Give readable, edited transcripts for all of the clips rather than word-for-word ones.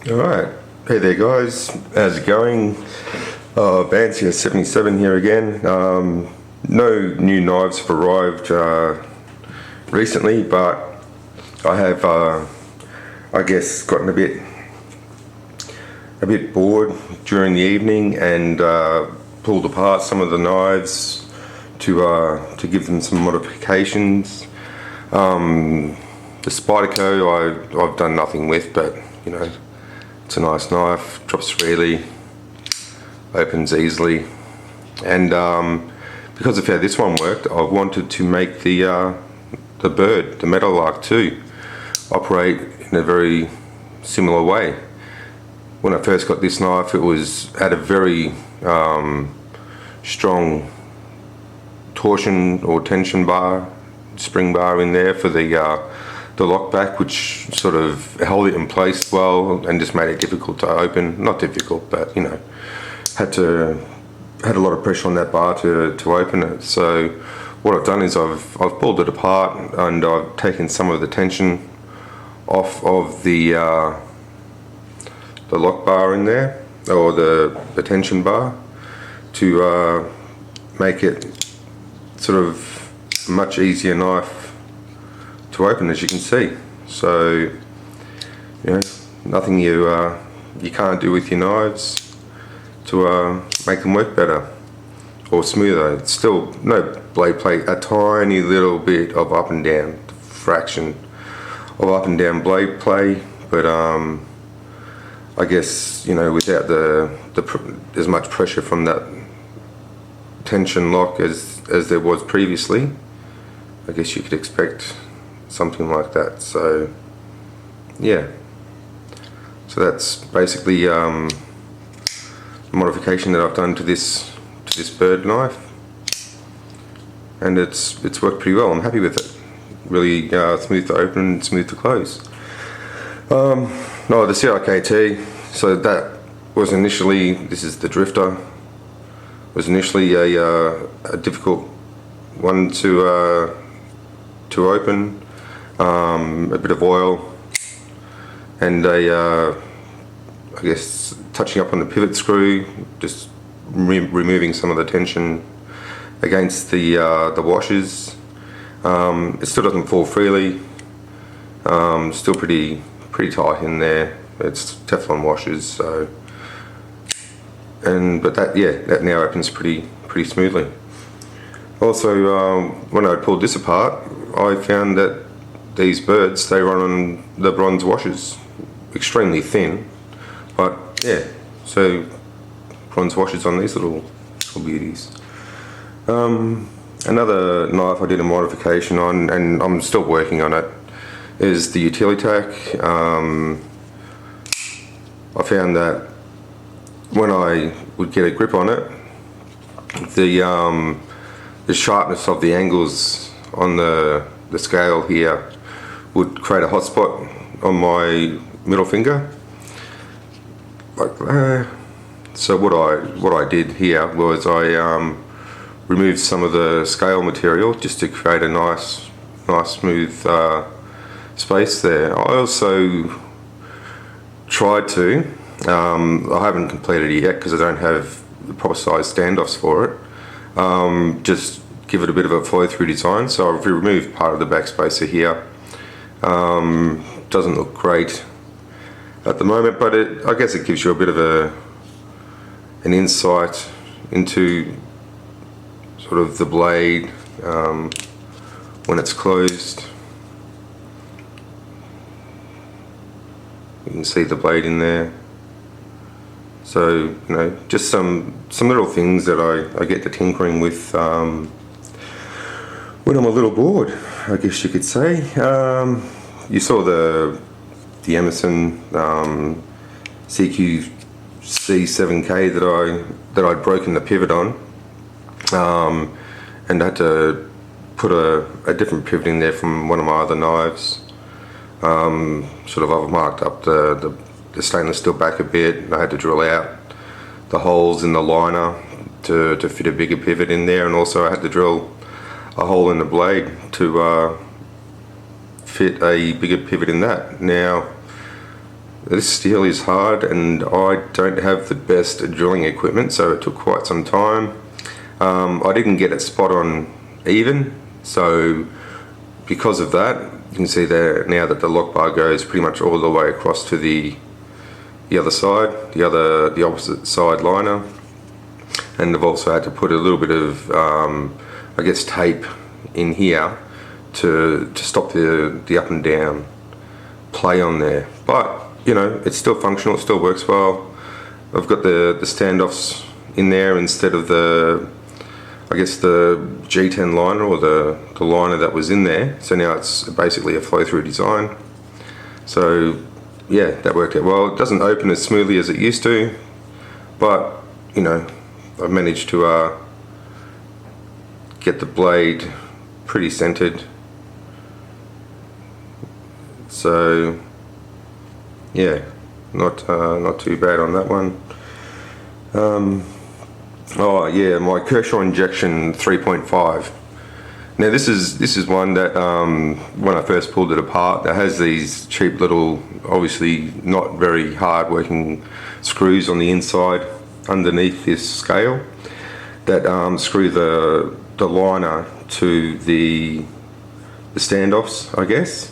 Alright, hey there guys, how's it going? Bancia77 here again. No new knives have arrived recently, but I have, I guess, gotten a bit bored during the evening and pulled apart some of the knives to give them some modifications. The Spyderco I've done nothing with, but you know, it's a nice knife, drops freely, opens easily, and because of how this one worked, I wanted to make the bird, the meadowlark too, operate in a very similar way. When I first got this knife, it was at a very strong torsion or tension bar, spring bar in there for the lockback, which sort of held it in place well and just made it difficult to open. Not difficult, but you know, had a lot of pressure on that bar to open it. So what I've done is I've pulled it apart and I've taken some of the tension off of the lock bar in there, or the tension bar, to make it sort of a much easier knife to open, as you can see. So you know, nothing you can't do with your knives to make them work better or smoother. It's still no blade plate, a tiny little bit of up and down, fraction of up and down blade play, but I guess, you know, without as much pressure from that tension lock as there was previously, I guess you could expect something like that. So yeah, so that's basically the modification that I've done to this bird knife, and it's worked pretty well. I'm happy with it. Really smooth to open, smooth to close. No, the CRKT, so that was initially, this is the drifter, was initially a difficult one to open. A bit of oil and I guess touching up on the pivot screw, just removing some of the tension against the washers. It still doesn't fall freely, still pretty tight in there. It's Teflon washers, so, but that now opens pretty smoothly. Also, when I pulled this apart, I found that these birds, they run on the bronze washers, extremely thin, but yeah, so bronze washers on these little beauties. Another knife I did a modification on, and I'm still working on it, is the Utilitac. I found that when I would get a grip on it, the sharpness of the angles on the scale here would create a hot spot on my middle finger, like that. So what I did here was I removed some of the scale material just to create a nice smooth space there. I also tried to, I haven't completed it yet because I don't have the proper size standoffs for it, just give it a bit of a flow through design. So I've removed part of the backspacer here. Doesn't look great at the moment, but I guess it gives you a bit of an insight into sort of the blade when it's closed. You can see the blade in there. So, you know, just some little things that I get to tinkering with when I'm a little bored, I guess you could say. You saw the Emerson CQC7K that I'd broken the pivot on, and I had to put a different pivot in there from one of my other knives. Sort of I've marked up the stainless steel back a bit, and I had to drill out the holes in the liner to fit a bigger pivot in there, and also I had to drill a hole in the blade to fit a bigger pivot in that. Now this steel is hard, and I don't have the best drilling equipment, so it took quite some time. I didn't get it spot on even, so because of that, you can see there now that the lock bar goes pretty much all the way across to the other side, the opposite side liner. And I've also had to put a little bit of I guess tape in here to stop the up and down play on there. But you know, it's still functional, it still works well. I've got the standoffs in there instead of the, I guess, the G10 liner, or the liner that was in there. So now it's basically a flow-through design. So yeah, that worked out well. It doesn't open as smoothly as it used to, but you know, I've managed to get the blade pretty centered. So yeah, not too bad on that one. Oh yeah, my Kershaw injection 3.5. Now this is one that when I first pulled it apart, it has these cheap little, obviously not very hard working screws on the inside underneath this scale that screw the liner to the standoffs, I guess.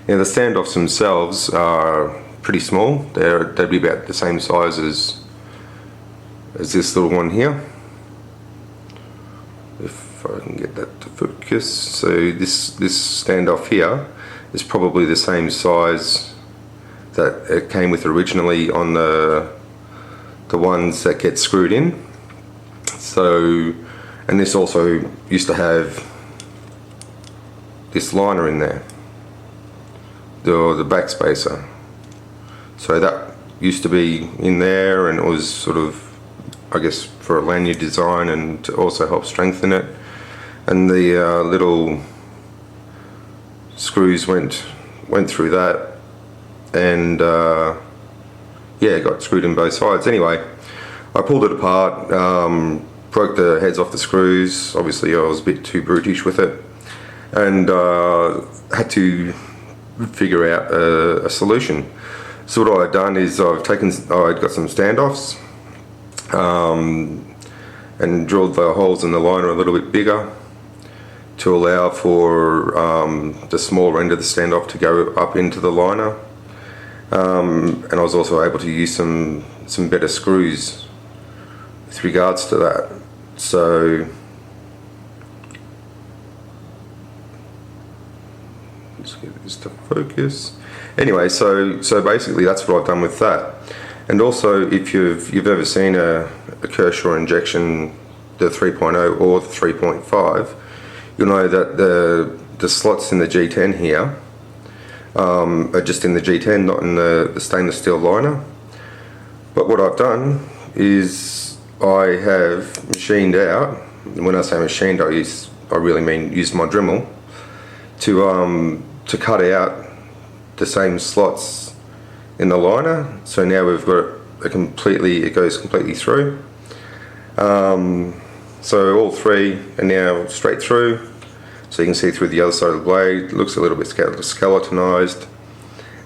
Now the standoffs themselves are pretty small. They'd be about the same size as this little one here, if I can get that to focus. So this standoff here is probably the same size that it came with originally on the ones that get screwed in. So, and this also used to have this liner in there, the back spacer. So that used to be in there, and it was sort of, I guess, for a lanyard design and to also help strengthen it. And the little screws went through that, and yeah, got screwed in both sides. Anyway, I pulled it apart, broke the heads off the screws. Obviously I was a bit too brutish with it, and had to figure out a solution. So what I'd done is I'd got some standoffs and drilled the holes in the liner a little bit bigger to allow for the smaller end of the standoff to go up into the liner. And I was also able to use some better screws with regards to that. So let's get this to focus. Anyway, so basically that's what I've done with that. And also, if you've ever seen a Kershaw injection, the 3.0 or the 3.5, you'll know that the slots in the G10 here are just in the G10, not in the stainless steel liner. But what I've done is I have machined out, and when I say machined, I really mean used my Dremel to cut out the same slots in the liner. So now we've got it goes completely through. So all three are now straight through, so you can see through the other side of the blade. It looks a little bit skeletonized.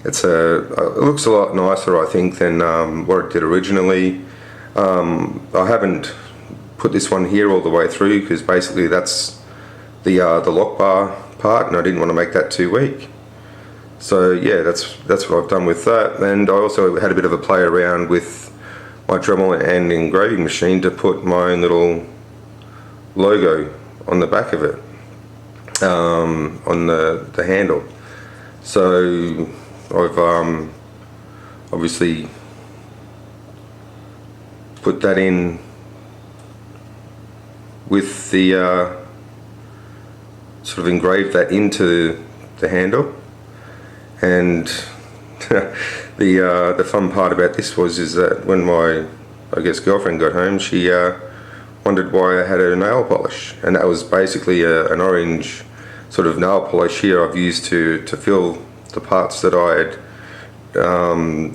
It looks a lot nicer, I think, than what it did originally. I haven't put this one here all the way through because basically that's the lock bar part, and I didn't want to make that too weak. So yeah, that's what I've done with that. And I also had a bit of a play around with my Dremel and engraving machine to put my own little logo on the back of it, on the handle. So I've obviously put that in with the sort of engraved that into the handle. And the fun part about this is that when my, I guess, girlfriend got home, she wondered why I had a nail polish, and that was basically an orange sort of nail polish here I've used to fill the parts that I had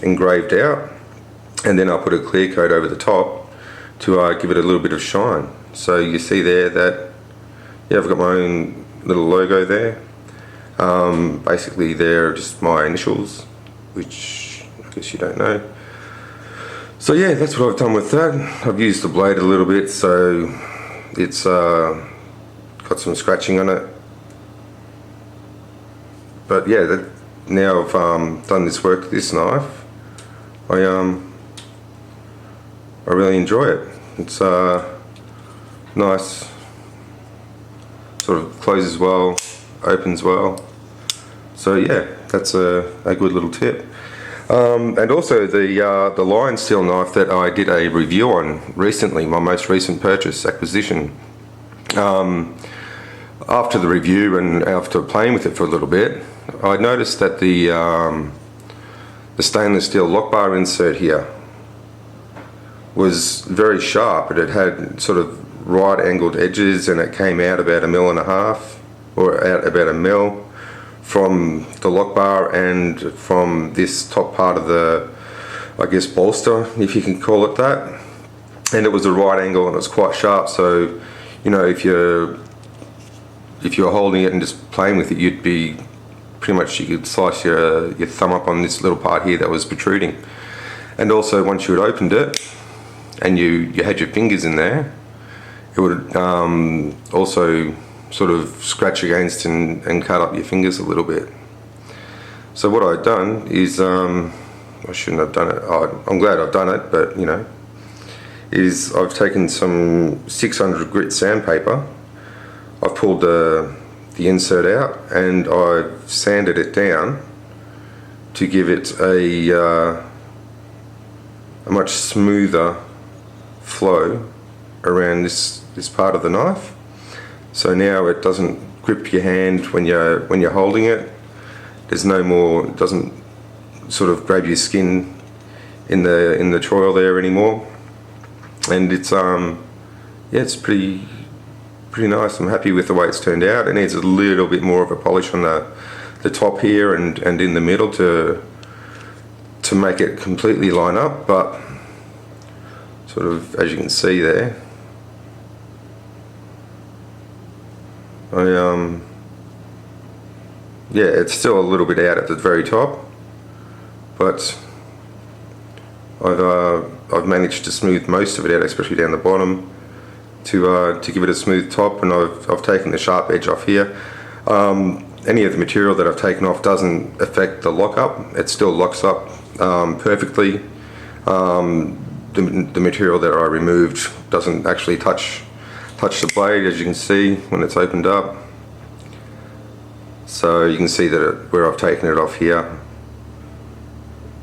engraved out, and then I put a clear coat over the top to give it a little bit of shine. So you see there that, yeah, I've got my own little logo there. Basically they're just my initials, which I guess you don't know. So yeah, that's what I've done with that. I've used the blade a little bit, so it's got some scratching on it. But yeah, now I've done this work with this knife, I really enjoy it. It's nice, sort of closes well, opens well. So yeah, that's a good little tip. And also the Lion Steel knife that I did a review on recently, my most recent acquisition. After the review and after playing with it for a little bit, I noticed that the stainless steel lock bar insert here was very sharp. It had sort of right angled edges, and it came out about 1.5 mils, or out about 1 mil from the lock bar and from this top part of the, I guess, bolster, if you can call it that. And it was a right angle and it was quite sharp, so you know, if you're holding it and just playing with it, you'd be pretty much, you could slice your thumb up on this little part here that was protruding. And also once you had opened it and you had your fingers in there, it would also sort of scratch against and cut up your fingers a little bit. So what I've done is, I shouldn't have done it, I'm glad I've done it, but you know, is I've taken some 600 grit sandpaper, I've pulled the insert out and I've sanded it down to give it a much smoother flow around this part of the knife. So now it doesn't grip your hand when you're holding it. There's no more, it doesn't sort of grab your skin in the choil there anymore. And it's yeah, it's pretty nice. I'm happy with the way it's turned out. It needs a little bit more of a polish on the top here and in the middle to make it completely line up, but sort of, as you can see there, yeah, it's still a little bit out at the very top, but I've managed to smooth most of it out, especially down the bottom, to give it a smooth top, and I've taken the sharp edge off here. Any of the material that I've taken off doesn't affect the lock up. It still locks up perfectly. The material that I removed doesn't actually touch the blade, as you can see when it's opened up. So you can see that where I've taken it off here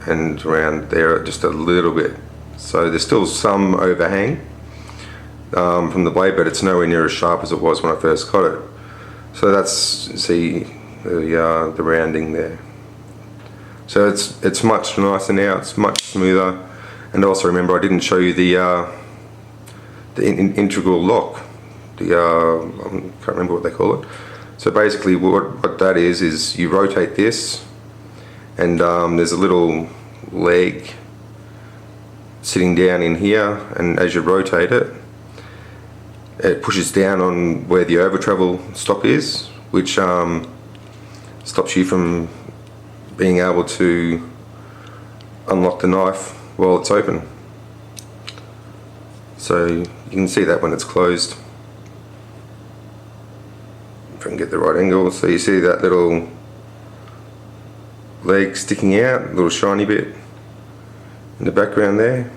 and around there just a little bit. So there's still some overhang from the blade, but it's nowhere near as sharp as it was when I first got it. So that's, see the rounding there. So it's much nicer now. It's much smoother. And also remember, I didn't show you the integral lock. I can't remember what they call it. So basically, what that is you rotate this, and there's a little leg sitting down in here, and as you rotate it, it pushes down on where the over travel stop is, which stops you from being able to unlock the knife while it's open. So you can see that when it's closed. If I can get the right angle, so you see that little leg sticking out, a little shiny bit in the background there.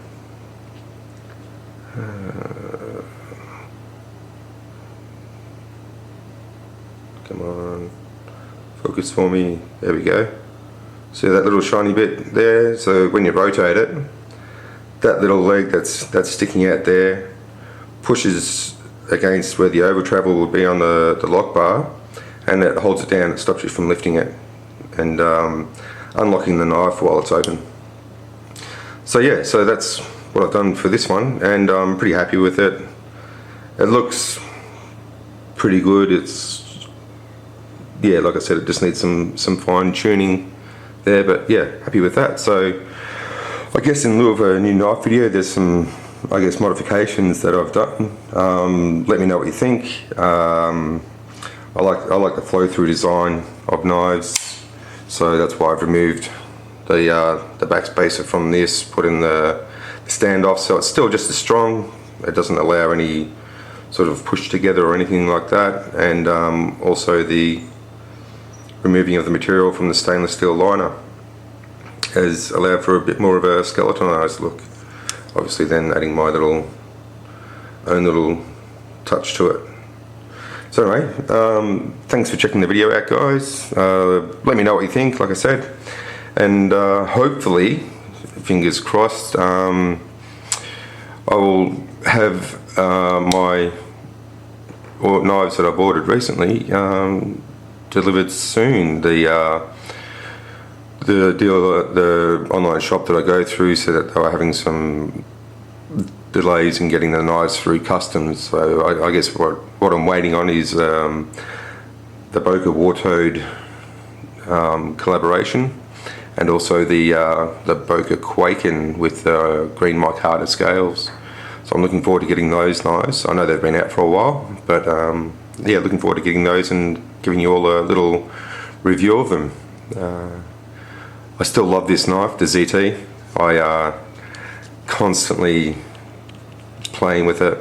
Come on, focus for me, there we go. See that little shiny bit there? So when you rotate it, that little leg that's sticking out there pushes against where the over travel would be on the lock bar, and it holds it down. It stops you from lifting it and unlocking the knife while it's open. So yeah, so that's what I've done for this one, and I'm pretty happy with it. It looks pretty good. It's, yeah, like I said, it just needs some fine tuning there, but yeah, happy with that. So I guess in lieu of a new knife video, there's some, I guess, modifications that I've done. Let me know what you think. I like the flow through design of knives, so that's why I've removed the backspacer from this, put in the standoff, so it's still just as strong. It doesn't allow any sort of push together or anything like that, and also the removing of the material from the stainless steel liner has allowed for a bit more of a skeletonized look. Obviously then adding my own little touch to it. So anyway, thanks for checking the video out, guys. Let me know what you think, like I said, and hopefully, fingers crossed, I will have my knives that I've ordered recently delivered soon. The online shop that I go through said that they were having some delays in getting the knives through customs, so I guess what I'm waiting on is the Boca War Toad collaboration, and also the Boca Quaken with the green micarta scales. So I'm looking forward to getting those knives. I know they've been out for a while, but yeah, looking forward to getting those and giving you all a little review of them. I still love this knife, the ZT. I constantly playing with it.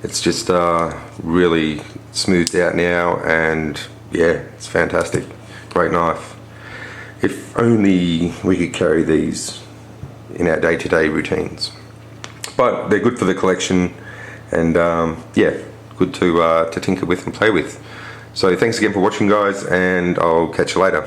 It's just really smoothed out now, and yeah, it's fantastic. Great knife. If only we could carry these in our day-to-day routines. But they're good for the collection, and yeah, good to tinker with and play with. So thanks again for watching, guys, and I'll catch you later.